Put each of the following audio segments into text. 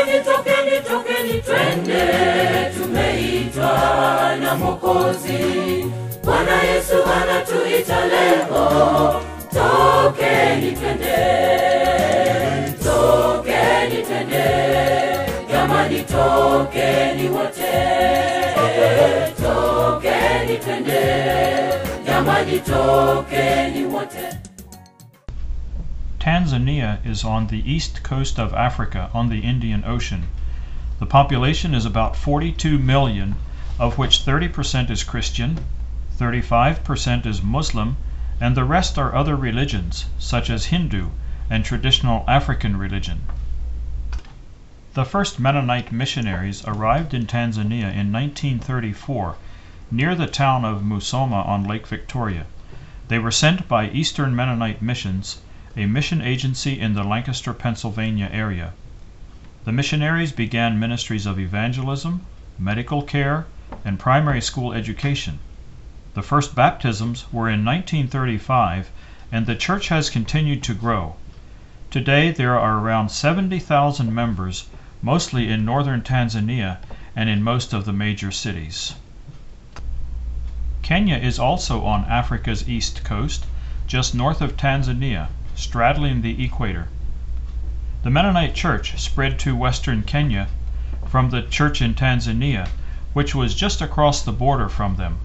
tokeni twende, tumeitwa na Mwokozi. Bwana Yesu anatuita leo, tokeni twende, jamani tokeni wote, tokeni twende, jamani tokeni wote. Tanzania is on the east coast of Africa on the Indian Ocean. The population is about 42 million, of which 30% is Christian, 35% is Muslim, and the rest are other religions, such as Hindu and traditional African religion. The first Mennonite missionaries arrived in Tanzania in 1934, near the town of Musoma on Lake Victoria. They were sent by Eastern Mennonite Missions, a mission agency in the Lancaster, Pennsylvania area. The missionaries began ministries of evangelism, medical care, and primary school education. The first baptisms were in 1935, and the church has continued to grow. Today there are around 70,000 members, mostly in northern Tanzania and in most of the major cities. Kenya is also on Africa's east coast, just north of Tanzania, straddling the equator. The Mennonite Church spread to western Kenya from the church in Tanzania, which was just across the border from them.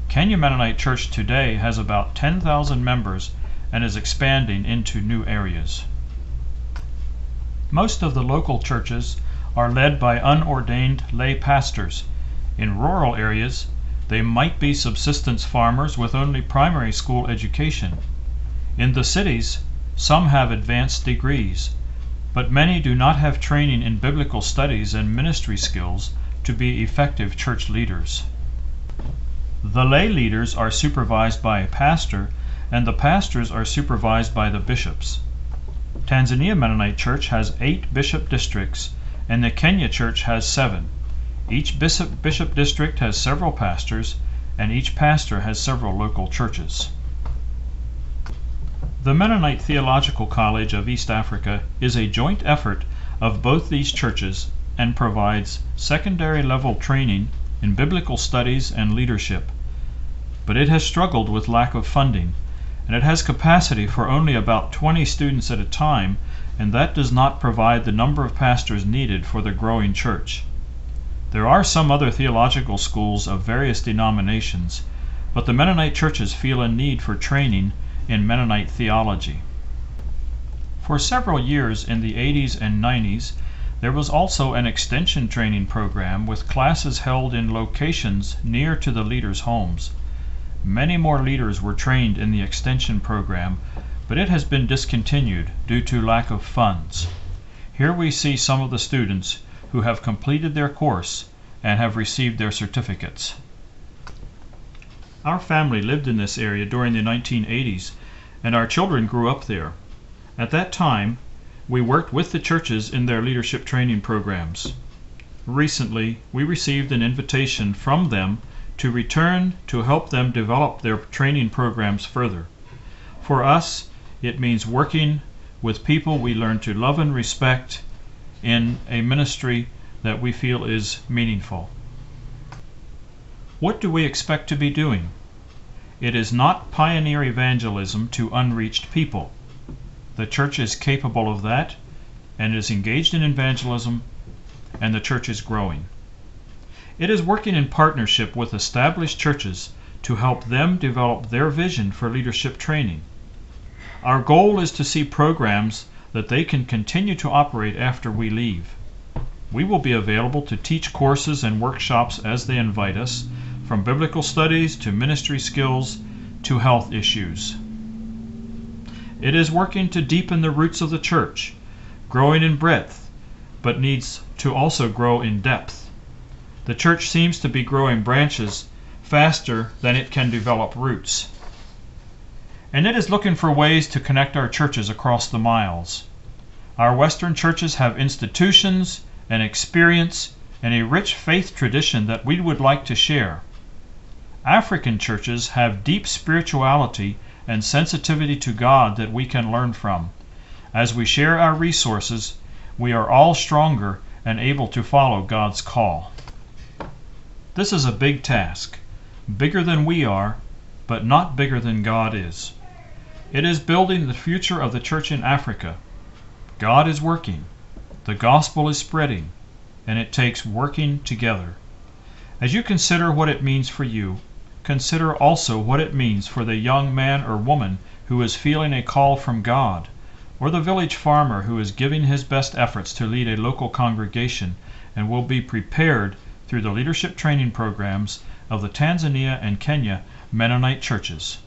Kenya Mennonite Church today has about 10,000 members and is expanding into new areas. Most of the local churches are led by unordained lay pastors. In rural areas, they might be subsistence farmers with only primary school education. In the cities, some have advanced degrees, but many do not have training in biblical studies and ministry skills to be effective church leaders. The lay leaders are supervised by a pastor, and the pastors are supervised by the bishops. Tanzania Mennonite Church has 8 bishop districts, and the Kenya Church has 7. Each bishop district has several pastors, and each pastor has several local churches. The Mennonite Theological College of East Africa is a joint effort of both these churches and provides secondary level training in biblical studies and leadership. But it has struggled with lack of funding, and it has capacity for only about 20 students at a time, and that does not provide the number of pastors needed for the growing church. There are some other theological schools of various denominations, but the Mennonite churches feel a need for training in Mennonite theology. For several years in the 80s and 90s, there was also an extension training program with classes held in locations near to the leaders' homes. Many more leaders were trained in the extension program, but it has been discontinued due to lack of funds. Here we see some of the students who have completed their course and have received their certificates. Our family lived in this area during the 1980s, and our children grew up there. At that time, we worked with the churches in their leadership training programs. Recently, we received an invitation from them to return to help them develop their training programs further. For us, it means working with people we learn to love and respect in a ministry that we feel is meaningful. What do we expect to be doing? It is not pioneer evangelism to unreached people. The church is capable of that and is engaged in evangelism, and the church is growing. It is working in partnership with established churches to help them develop their vision for leadership training. Our goal is to see programs that they can continue to operate after we leave. We will be available to teach courses and workshops as they invite us, from biblical studies to ministry skills to health issues. It is working to deepen the roots of the church, growing in breadth, but needs to also grow in depth. The church seems to be growing branches faster than it can develop roots. And it is looking for ways to connect our churches across the miles. Our Western churches have institutions and experience and a rich faith tradition that we would like to share. African churches have deep spirituality and sensitivity to God that we can learn from. As we share our resources, we are all stronger and able to follow God's call. This is a big task, bigger than we are, but not bigger than God is. It is building the future of the church in Africa. God is working, the gospel is spreading, and it takes working together. As you consider what it means for you, consider also what it means for the young man or woman who is feeling a call from God, or the village farmer who is giving his best efforts to lead a local congregation and will be prepared through the leadership training programs of the Tanzania and Kenya Mennonite churches.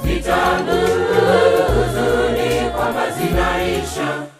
Ni tamu, huzuni kwamba zinaisha.